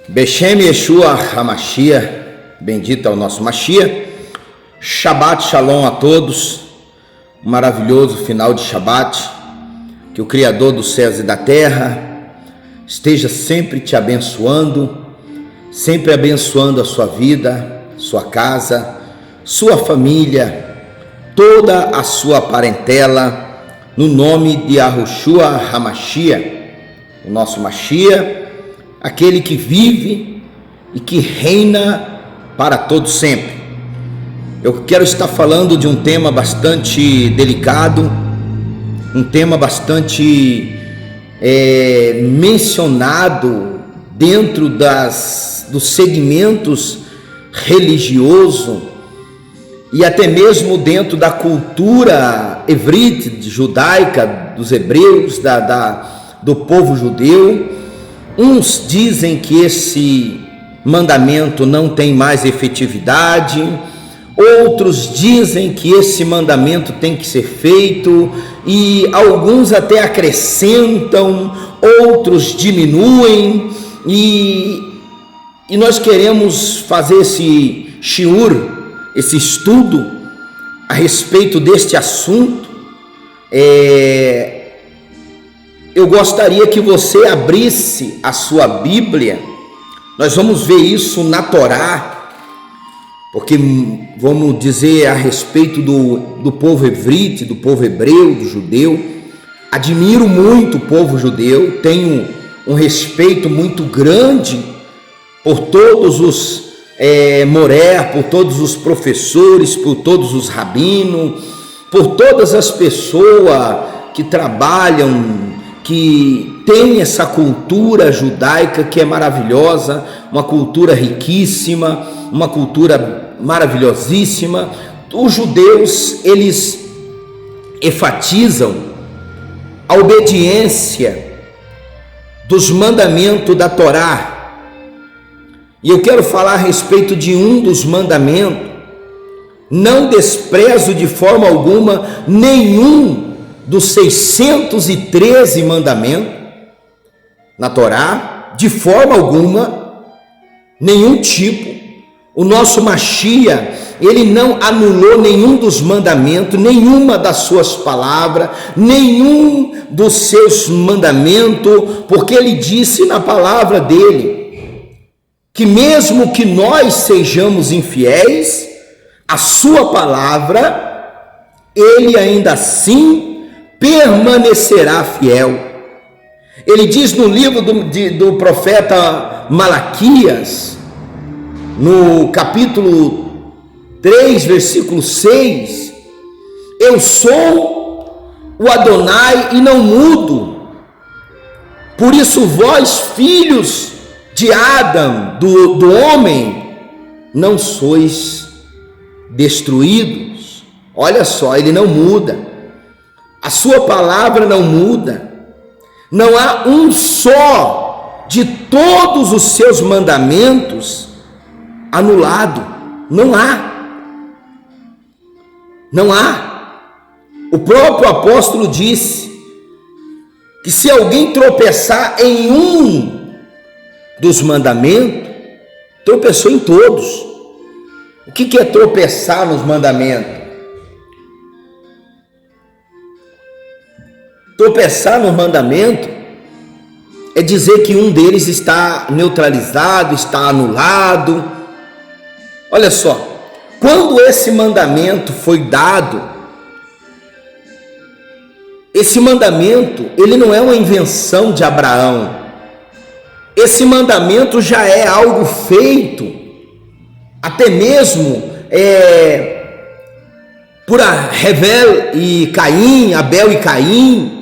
Beshem Yeshua HaMashiach, bendito é o nosso Mashiach. Shabbat Shalom a todos, um maravilhoso final de Shabbat. Que o Criador dos céus e da terra esteja sempre te abençoando, sempre abençoando a sua vida, sua casa, sua família, toda a sua parentela, no nome de Yahushua HaMashiach, o nosso Mashiach, aquele que vive e que reina para todo sempre. Eu quero estar falando de um tema bastante delicado, um tema bastante mencionado dentro dos segmentos religioso e até mesmo dentro da cultura hebrite, judaica, dos hebreus, do povo judeu. Uns dizem que esse mandamento não tem mais efetividade, outros dizem que esse mandamento tem que ser feito, e alguns até acrescentam, outros diminuem, e nós queremos fazer esse shiur, esse estudo a respeito deste assunto. Eu gostaria que você abrisse a sua Bíblia. Nós vamos ver isso na Torá, porque vamos dizer a respeito do povo hebrite, do povo hebreu, do judeu. Admiro muito o povo judeu, tenho um respeito muito grande por todos os moré, por todos os professores, por todos os rabinos, por todas as pessoas que trabalham, que tem essa cultura judaica que é maravilhosa, uma cultura riquíssima, uma cultura maravilhosíssima. Os judeus, eles enfatizam a obediência dos mandamentos da Torá, e eu quero falar a respeito de um dos mandamentos. Não desprezo de forma alguma nenhum dos 613 mandamentos na Torá, de forma alguma, nenhum tipo. O nosso Mashiach, ele não anulou nenhum dos mandamentos, nenhuma das suas palavras, nenhum dos seus mandamentos, porque ele disse na palavra dele, que mesmo que nós sejamos infiéis, a sua palavra, ele ainda assim permanecerá fiel. Ele diz no livro do profeta Malaquias, no capítulo 3, versículo 6, eu sou o Adonai e não mudo, por isso vós, filhos de Adão, do homem, não sois destruídos. Olha só, ele não muda. A sua palavra não muda. Não há um só de todos os seus mandamentos anulado. Não há. Não há. O próprio apóstolo disse que se alguém tropeçar em um dos mandamentos, tropeçou em todos. O que é tropeçar nos mandamentos? Tropeçar no mandamento é dizer que um deles está neutralizado, está anulado. Olha só, quando esse mandamento foi dado, esse mandamento, ele não é uma invenção de Abraão. Esse mandamento já é algo feito, até mesmo por Abel e Caim.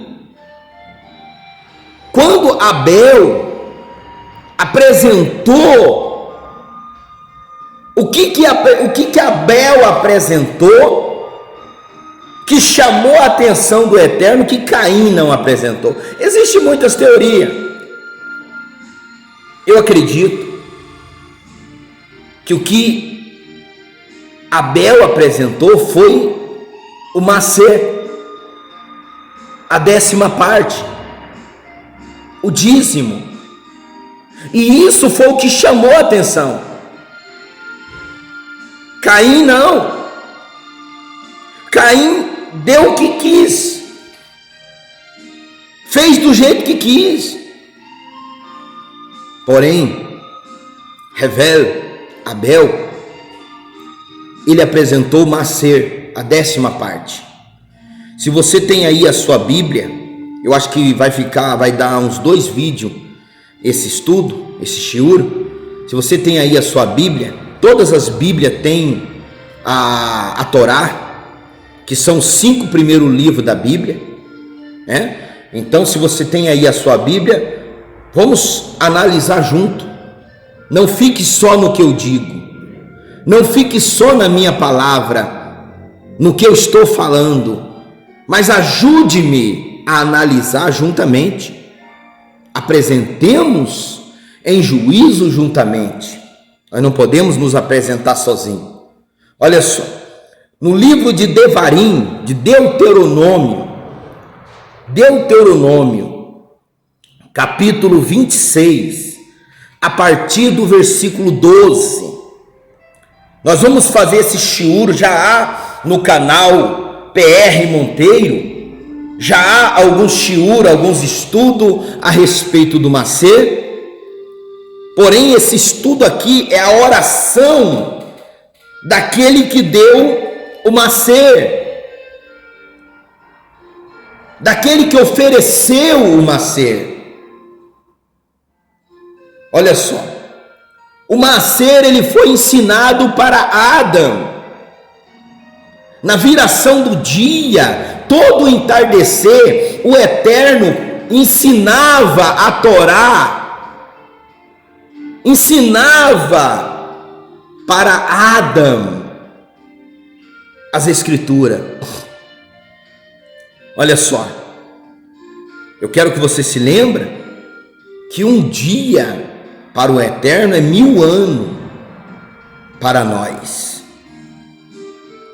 Quando Abel apresentou, o que Abel apresentou, que chamou a atenção do Eterno, que Caim não apresentou? Existem muitas teorias. Eu acredito que o que Abel apresentou foi o macer, a 10ª parte, o dízimo. E isso foi o que chamou a atenção. Caim não. Caim deu o que quis, fez do jeito que quis. Porém, Abel, ele apresentou Maser, a 10ª parte. Se você tem aí a sua Bíblia, eu acho que vai dar uns 2 vídeos esse estudo, esse shiur. Se você tem aí a sua Bíblia, todas as Bíblias têm a Torá, que são os 5 primeiros livros da Bíblia, né? Então, se você tem aí a sua Bíblia, vamos analisar junto. Não fique só no que eu digo, não fique só na minha palavra, no que eu estou falando, mas ajude-me a analisar juntamente. Apresentemos em juízo juntamente. Nós não podemos nos apresentar sozinhos. Olha só, no livro de Devarim, de Deuteronômio, capítulo 26, a partir do versículo 12, nós vamos fazer esse shiur. Já há no canal PR Monteiro, já há alguns shiur, alguns estudos a respeito do Maser. Porém, esse estudo aqui é a oração daquele que deu o Maser, daquele que ofereceu o Maser. Olha só, o Maser, ele foi ensinado para Adão. Na viração do dia, todo o entardecer, o Eterno ensinava a Torá, ensinava para Adão as Escrituras. Olha só, eu quero que você se lembre que um dia para o Eterno é 1000 anos para nós.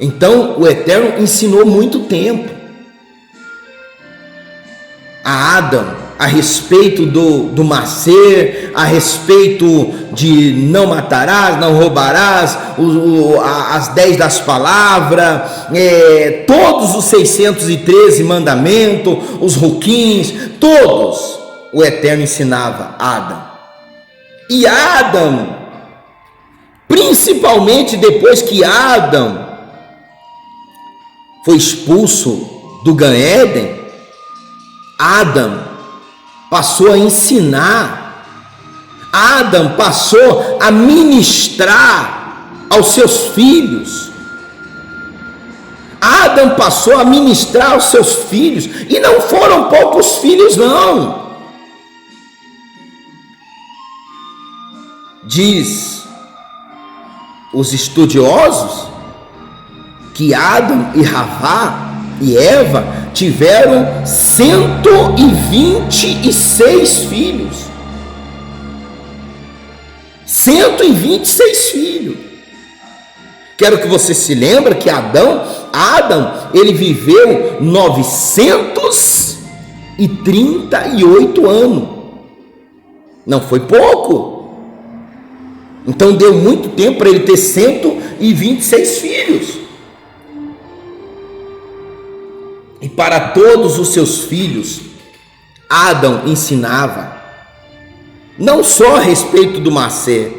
Então o Eterno ensinou muito tempo a Adão a respeito do Maser, a respeito de não matarás, não roubarás, as 10 das palavras, todos os 613 mandamentos, os ruquins, todos o Eterno ensinava a Adão. E Adão, principalmente depois que Adão foi expulso do Gan Éden, Adão passou a ensinar, Adão passou a ministrar aos seus filhos. Adão passou a ministrar aos seus filhos, e não foram poucos filhos não. Diz os estudiosos que Adão e Havá e Eva tiveram 126 filhos. 126 filhos. Quero que você se lembre que Adão, ele viveu 938 anos. Não foi pouco. Então deu muito tempo para ele ter 126 filhos. E para todos os seus filhos, Adão ensinava, não só a respeito do Maser,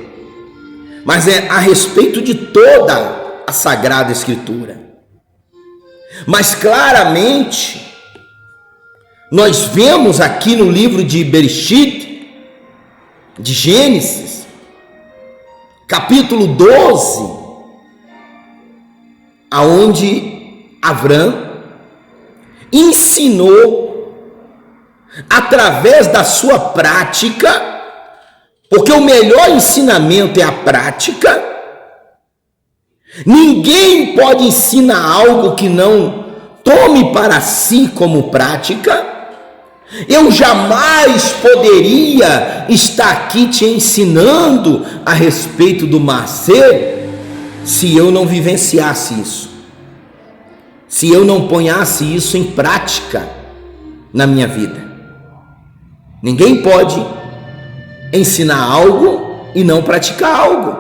mas a respeito de toda a Sagrada Escritura. Mas claramente, nós vemos aqui no livro de Bereshit, de Gênesis, capítulo 12, aonde Avrão ensinou através da sua prática, porque o melhor ensinamento é a prática. Ninguém pode ensinar algo que não tome para si como prática. Eu jamais poderia estar aqui te ensinando a respeito do Maser se eu não vivenciasse isso, se eu não ponhasse isso em prática na minha vida. Ninguém pode ensinar algo e não praticar algo.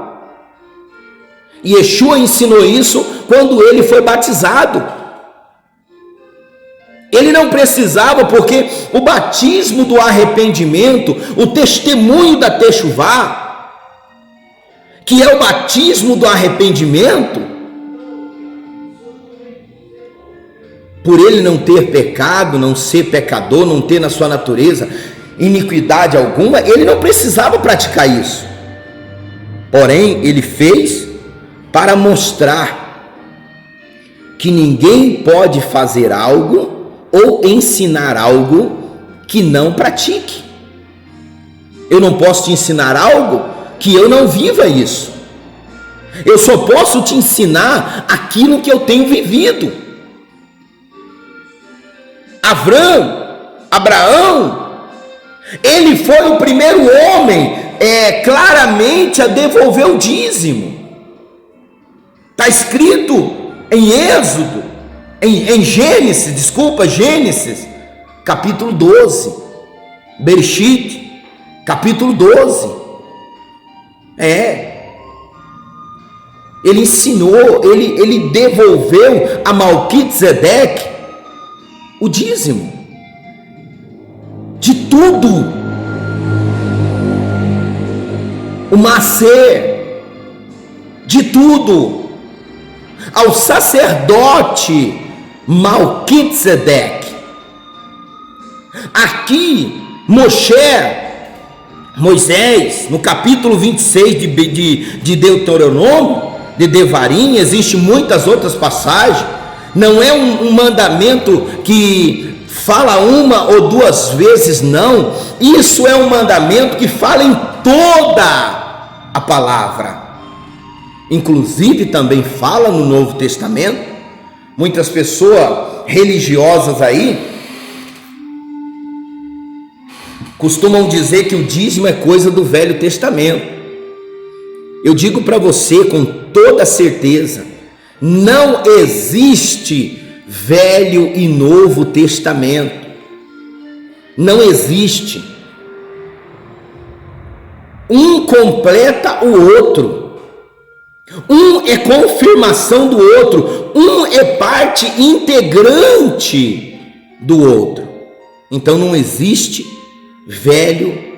E Yeshua ensinou isso quando ele foi batizado. Ele não precisava, porque o batismo do arrependimento, o testemunho da Techuvá, que é o batismo do arrependimento, por ele não ter pecado, não ser pecador, não ter na sua natureza iniquidade alguma, ele não precisava praticar isso. Porém, ele fez para mostrar que ninguém pode fazer algo ou ensinar algo que não pratique. Eu não posso te ensinar algo que eu não viva isso. Eu só posso te ensinar aquilo que eu tenho vivido. Abraão, ele foi o primeiro homem claramente a devolver o dízimo. Está escrito em Êxodo, Gênesis, capítulo 12, Bereshit, capítulo 12. Ele ensinou, ele devolveu a Malquisedeque o dízimo de tudo, o macer, de tudo, ao sacerdote Malquisedeque. Aqui, Moisés, no capítulo 26 de Deuteronômio, de Devarim, existem muitas outras passagens. Não é um mandamento que fala uma ou duas vezes, não. Isso é um mandamento que fala em toda a palavra. Inclusive também fala no Novo Testamento. Muitas pessoas religiosas aí costumam dizer que o dízimo é coisa do Velho Testamento. Eu digo para você com toda certeza, não existe Velho e Novo Testamento. Não existe. Um completa o outro. Um é confirmação do outro. Um é parte integrante do outro. Então não existe Velho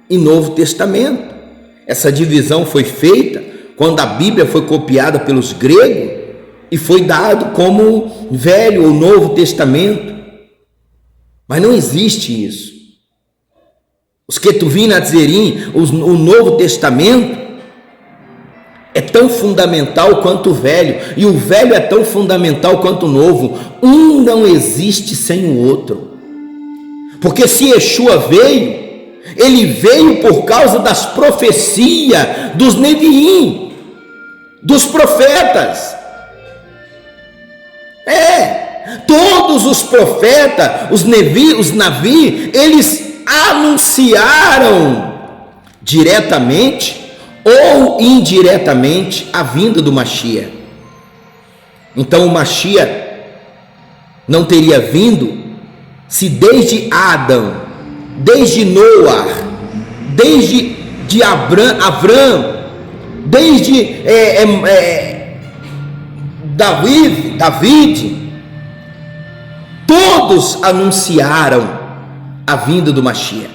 e Novo Testamento. Essa divisão foi feita quando a Bíblia foi copiada pelos gregos e foi dado como Velho ou Novo Testamento. Mas não existe isso. Os Ketuvim Natzerim, o Novo Testamento, é tão fundamental quanto o Velho, e o Velho é tão fundamental quanto o Novo. Um não existe sem o outro. Porque se Yeshua veio, ele veio por causa das profecias dos Neviim, dos profetas. Todos os profetas, os Navi, eles anunciaram diretamente ou indiretamente a vinda do Mashiach. Então o Mashiach não teria vindo se desde Adão, desde Noé, desde Abrão, desde David, todos anunciaram a vinda do Mashiach.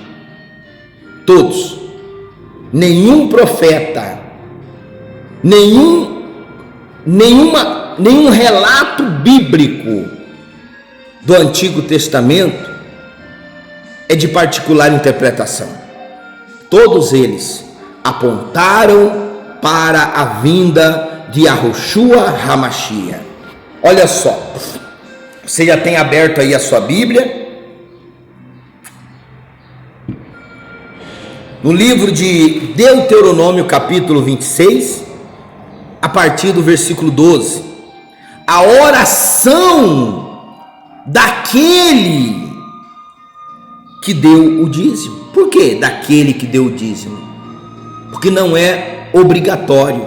Todos. Nenhum profeta, nenhum relato bíblico do Antigo Testamento é de particular interpretação. Todos eles apontaram para a vinda de Yahushua HaMashiach. Olha só, você já tem aberto aí a sua Bíblia, no livro de Deuteronômio capítulo 26, a partir do versículo 12, a oração daquele que deu o dízimo. Por que daquele que deu o dízimo? Porque não é obrigatório,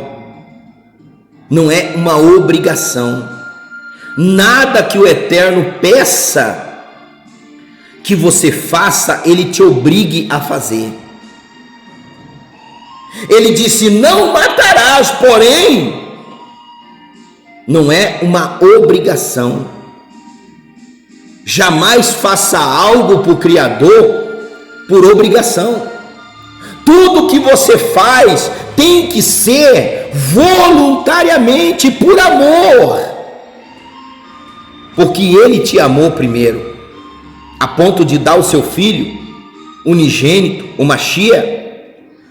não é uma obrigação. Nada que o Eterno peça que você faça, ele te obrigue a fazer. Ele disse: não matarás, porém, não é uma obrigação. Jamais faça algo para o Criador por obrigação. Tudo que você faz tem que ser voluntariamente, por amor, porque Ele te amou primeiro, a ponto de dar o seu Filho unigênito, o Mashiach,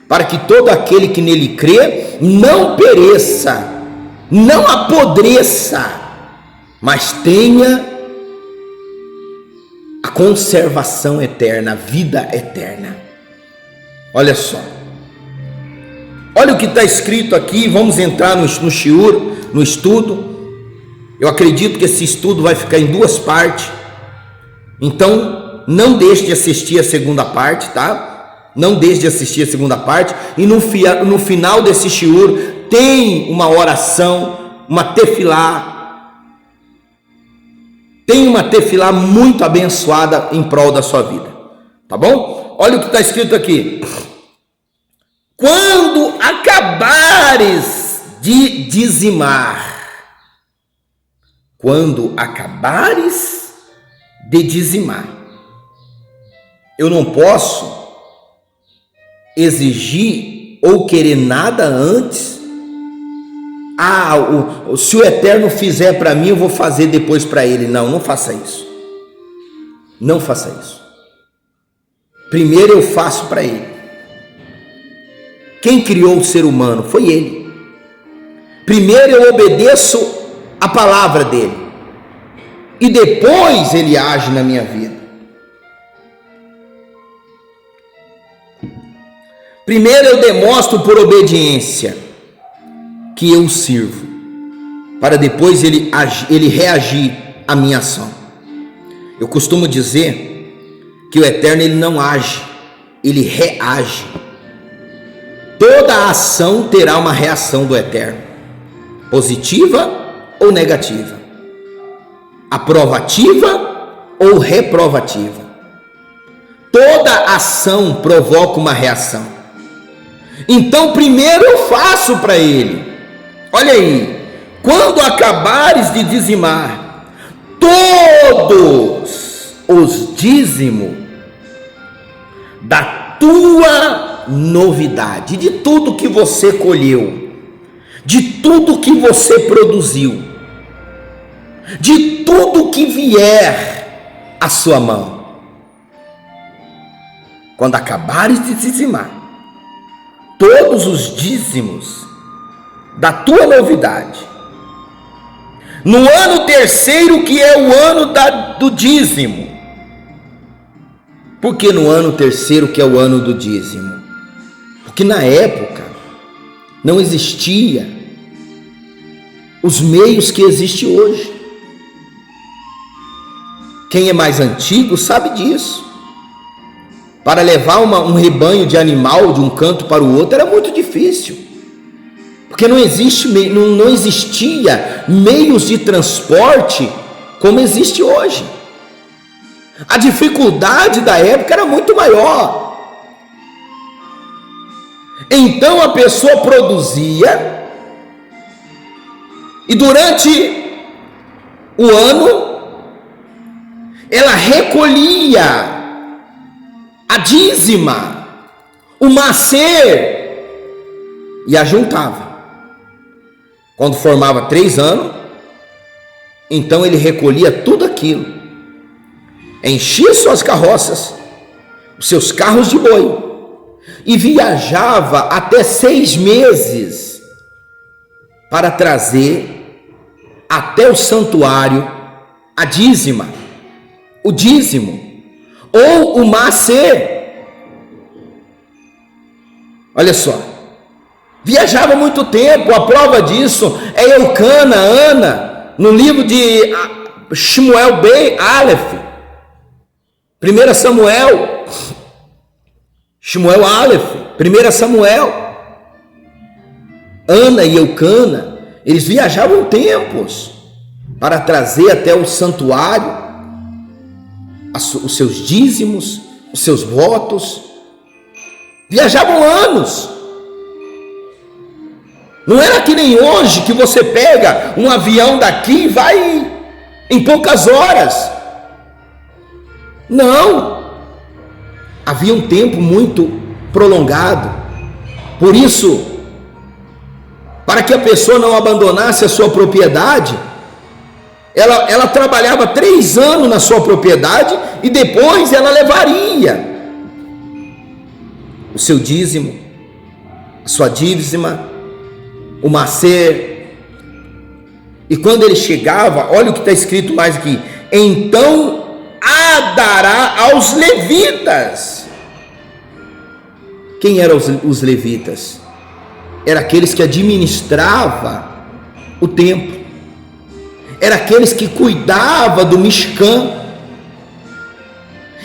para que todo aquele que nele crê não pereça, não apodreça, mas tenha a conservação eterna, a vida eterna. Olha só, olha o que está escrito aqui. Vamos entrar no shiur, no estudo. Eu acredito que esse estudo vai ficar em duas partes, então não deixe de assistir a segunda parte, tá? Não deixe de assistir a segunda parte. E no final desse shiur tem uma oração, uma tefilá. Tem uma tefilá muito abençoada em prol da sua vida, tá bom? Olha o que está escrito aqui: quando acabares de dizimar, quando acabares de dizimar, eu não posso exigir ou querer nada antes. Se o Eterno fizer para mim, eu vou fazer depois para ele. Não faça isso. Não faça isso. Primeiro eu faço para ele. Quem criou o ser humano foi ele. Primeiro eu obedeço a palavra dele, e depois ele age na minha vida. Primeiro eu demonstro por obediência que eu sirvo, para depois ele reagir à minha ação. Eu costumo dizer que o Eterno, ele não age, ele reage. Toda ação terá uma reação do Eterno, positiva ou negativa, aprovativa ou reprovativa. Toda ação provoca uma reação. Então primeiro eu faço para ele. Olha aí: quando acabares de dizimar todos os dízimos da tua novidade, de tudo que você colheu, de tudo que você produziu, de tudo que vier à sua mão, quando acabares de dizimar todos os dízimos da tua novidade, no ano terceiro, que é o ano do dízimo. Por que no ano terceiro, que é o ano do dízimo? Porque na época não existia os meios que existem hoje. Quem é mais antigo sabe disso. Para levar um rebanho de animal de um canto para o outro era muito difícil, porque não existia meios de transporte como existe hoje. A dificuldade da época era muito maior. Então a pessoa produzia, e durante o ano ela recolhia a dízima, o macer, e a juntava. Quando formava 3 anos, então ele recolhia tudo aquilo, enchia suas carroças, os seus carros de boi, e viajava até 6 meses para trazer até o santuário a dízima, o dízimo, ou o macer. Olha só, viajava muito tempo. A prova disso é Eucana, Ana, no livro de Shmuel Bey Aleph, 1 Samuel, Shmuel Aleph, 1 Samuel. Ana e Eucana, eles viajavam tempos para trazer até o santuário os seus dízimos, os seus votos. Viajavam anos. Não era que nem hoje, que você pega um avião daqui e vai em poucas horas. Não. Havia um tempo muito prolongado. Por isso, para que a pessoa não abandonasse a sua propriedade, ela trabalhava 3 anos na sua propriedade e depois ela levaria o seu dízimo, a sua dízima, o macer. E quando ele chegava, olha o que está escrito mais aqui: então a dará aos levitas. Quem eram os levitas? Eram aqueles que administravam o templo, eram aqueles que cuidavam do Mishkan,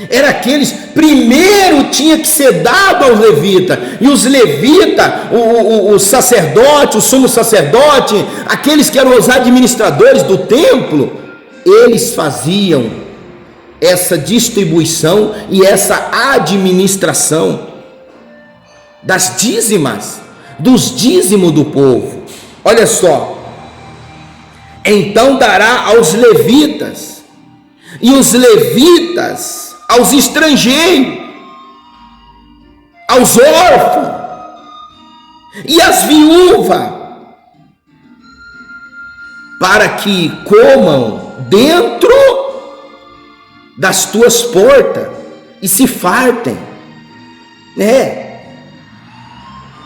eram aqueles, primeiro tinha que ser dado aos levitas, e os levitas, o sacerdote, o sumo sacerdote, aqueles que eram os administradores do templo, eles faziam essa distribuição e essa administração das dízimas, dos dízimos do povo. Olha só: então dará aos levitas, e os levitas aos estrangeiros, aos órfãos e às viúvas, para que comam dentro das tuas portas e se fartem.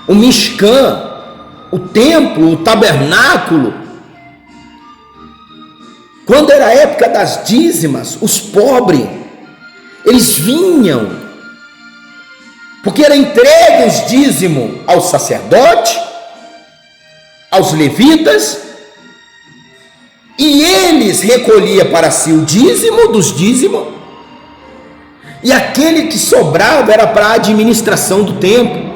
O Mishkan, o templo, o tabernáculo, quando era a época das dízimas, os pobres, eles vinham, porque era entregue os dízimos aos sacerdotes, aos levitas, e eles recolhiam para si o dízimo dos dízimos, e aquele que sobrava era para a administração do templo.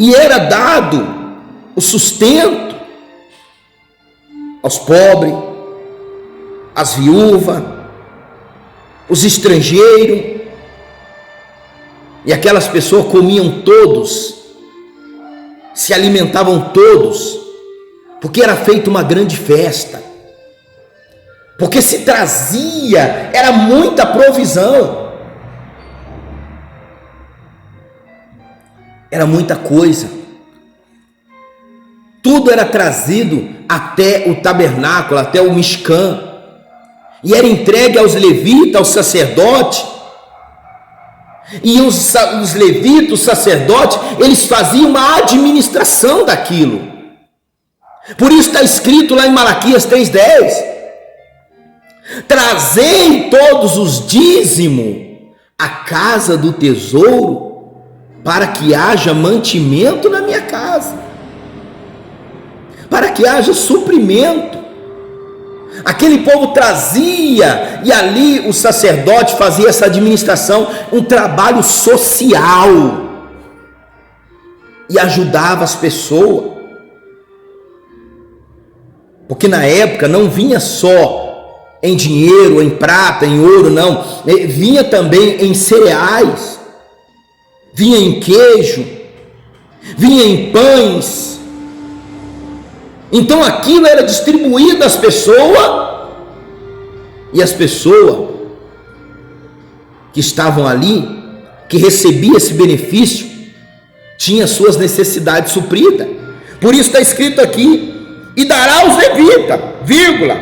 E era dado o sustento aos pobres, às viúvas, os estrangeiros. E aquelas pessoas comiam todos, se alimentavam todos, porque era feita uma grande festa, porque se trazia, era muita provisão. Era muita coisa, tudo era trazido até o tabernáculo, até o Mishkan, e era entregue aos levitas, aos sacerdotes, e os levitas, os sacerdotes, eles faziam uma administração daquilo. Por isso está escrito lá em Malaquias 3,10: trazei todos os dízimos à casa do tesouro, para que haja mantimento na minha casa, para que haja suprimento. Aquele povo trazia, e ali o sacerdote fazia essa administração, um trabalho social, e ajudava as pessoas, porque na época não vinha só em dinheiro, em prata, em ouro, não, vinha também em cereais, vinha em queijo, vinha em pães. Então aquilo era distribuído às pessoas, e as pessoas que estavam ali, que recebiam esse benefício, tinham suas necessidades supridas. Por isso está escrito aqui: e dará aos levitas, vírgula,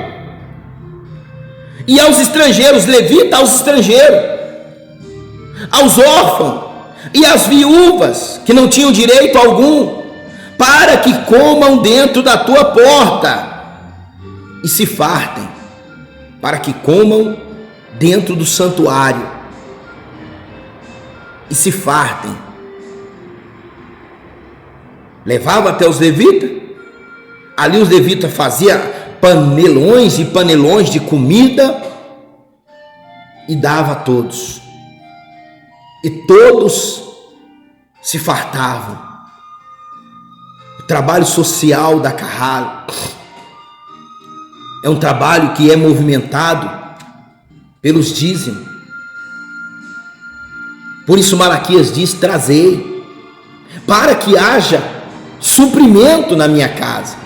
e aos estrangeiros, levita aos estrangeiros, aos órfãos e às viúvas que não tinham direito algum, para que comam dentro da tua porta e se fartem, para que comam dentro do santuário e se fartem. Levava até os levitas, ali os levitas faziam panelões e panelões de comida e dava a todos, e todos se fartavam. O trabalho social da Carralo é um trabalho que é movimentado pelos dízimos. Por isso Malaquias diz: trazei, para que haja suprimento na minha casa.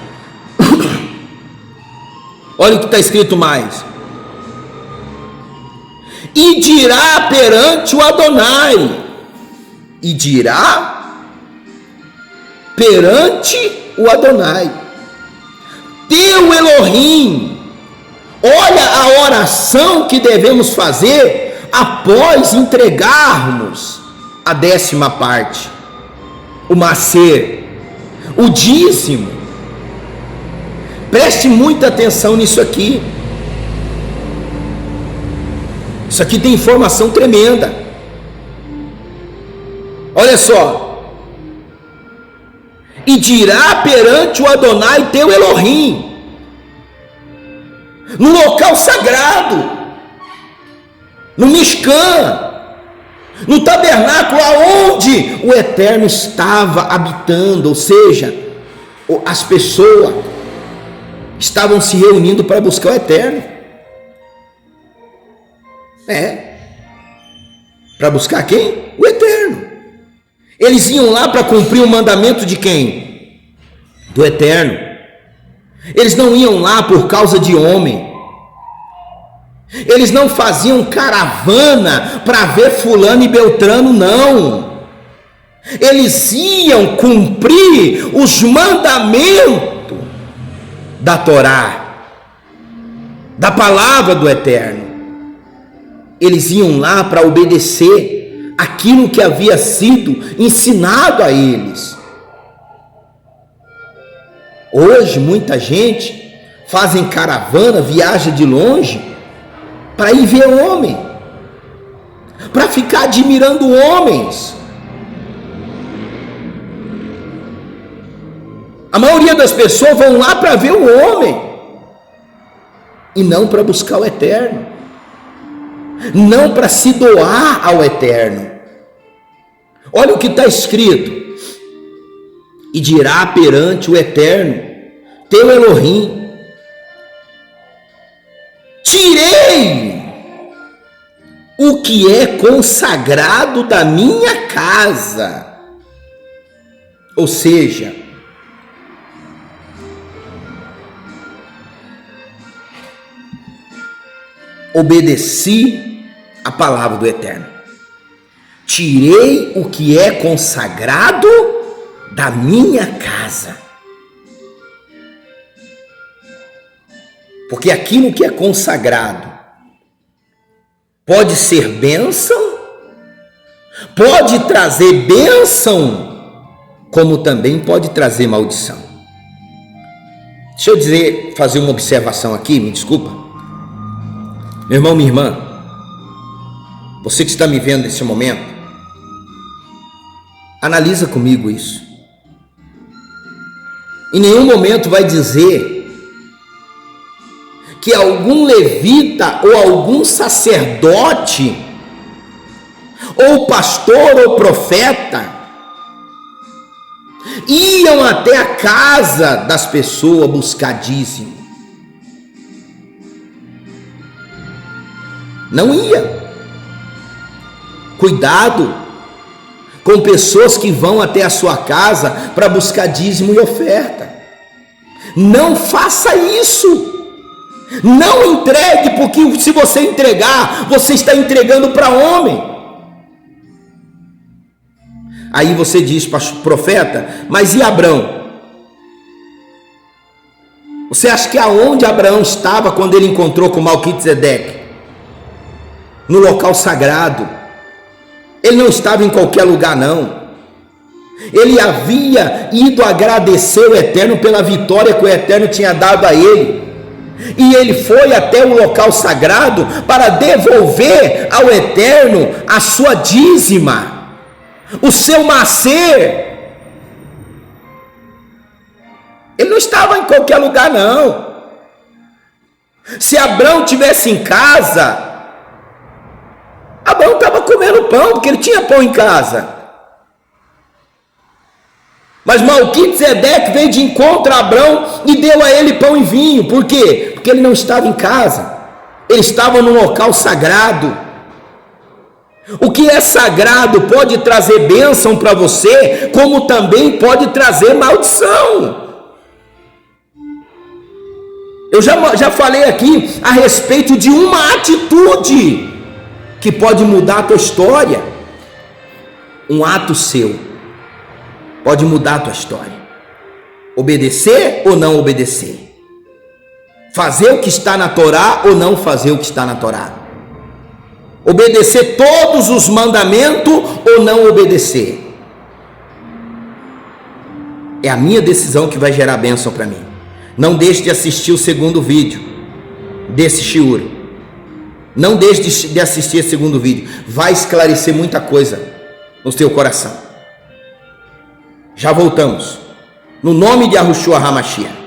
Olha o que está escrito mais. E dirá perante o Adonai. E dirá perante o Adonai, teu Elohim. Olha a oração que devemos fazer após entregarmos a 10ª parte, o macer, o dízimo. Preste muita atenção nisso aqui. Isso aqui tem informação tremenda. Olha só. E dirá perante o Adonai teu Elohim, no local sagrado, no Mishkan, no tabernáculo aonde o Eterno estava habitando, ou seja, as pessoas estavam se reunindo para buscar o Eterno. Para buscar quem? O Eterno. Eles iam lá para cumprir o mandamento de quem? Do Eterno. Eles não iam lá por causa de homem. Eles não faziam caravana para ver fulano e beltrano, não. Eles iam cumprir os mandamentos da Torá, da palavra do Eterno. Eles iam lá para obedecer aquilo que havia sido ensinado a eles. Hoje muita gente fazem caravana, viaja de longe para ir ver homem, para ficar admirando homens. A maioria das pessoas vão lá para ver o homem e não para buscar o Eterno, não para se doar ao Eterno. Olha o que está escrito: e dirá perante o Eterno teu Elohim, tirei o que é consagrado da minha casa. Ou seja, obedeci a palavra do Eterno. Tirei o que é consagrado da minha casa. Porque aquilo que é consagrado pode ser bênção, pode trazer bênção, como também pode trazer maldição. Deixa eu fazer uma observação aqui, me desculpa. Meu irmão, minha irmã, você que está me vendo nesse momento, analisa comigo isso. Em nenhum momento vai dizer que algum levita ou algum sacerdote ou pastor ou profeta iam até a casa das pessoas buscar dízimo. Não ia. Cuidado com pessoas que vão até a sua casa para buscar dízimo e oferta. Não faça isso. Não entregue, porque se você entregar, você está entregando para homem. Aí você diz, profeta, mas e Abrão? Você acha que aonde Abraão estava quando ele encontrou com Malquisedeque? No local sagrado. Ele não estava em qualquer lugar, não. Ele havia ido agradecer o Eterno pela vitória que o Eterno tinha dado a ele. E ele foi até o local sagrado para devolver ao Eterno a sua dízima, o seu macer. Ele não estava em qualquer lugar, não. Se Abrão tivesse em casa, Abrão estava comendo pão, porque ele tinha pão em casa. Mas Malquisedeque veio de encontro a Abrão e deu a ele pão e vinho. Por quê? Porque ele não estava em casa. Ele estava num local sagrado. O que é sagrado pode trazer bênção para você, como também pode trazer maldição. Eu já falei aqui a respeito de uma atitude que pode mudar a tua história. Um ato seu pode mudar a tua história. Obedecer ou não obedecer. Fazer o que está na Torá ou não fazer o que está na Torá. Obedecer todos os mandamentos ou não obedecer. É a minha decisão que vai gerar bênção para mim. Não deixe de assistir o segundo vídeo desse shiur. Não deixe de assistir o segundo vídeo. Vai esclarecer muita coisa no seu coração. Já voltamos. No nome de Yahushua HaMashiach.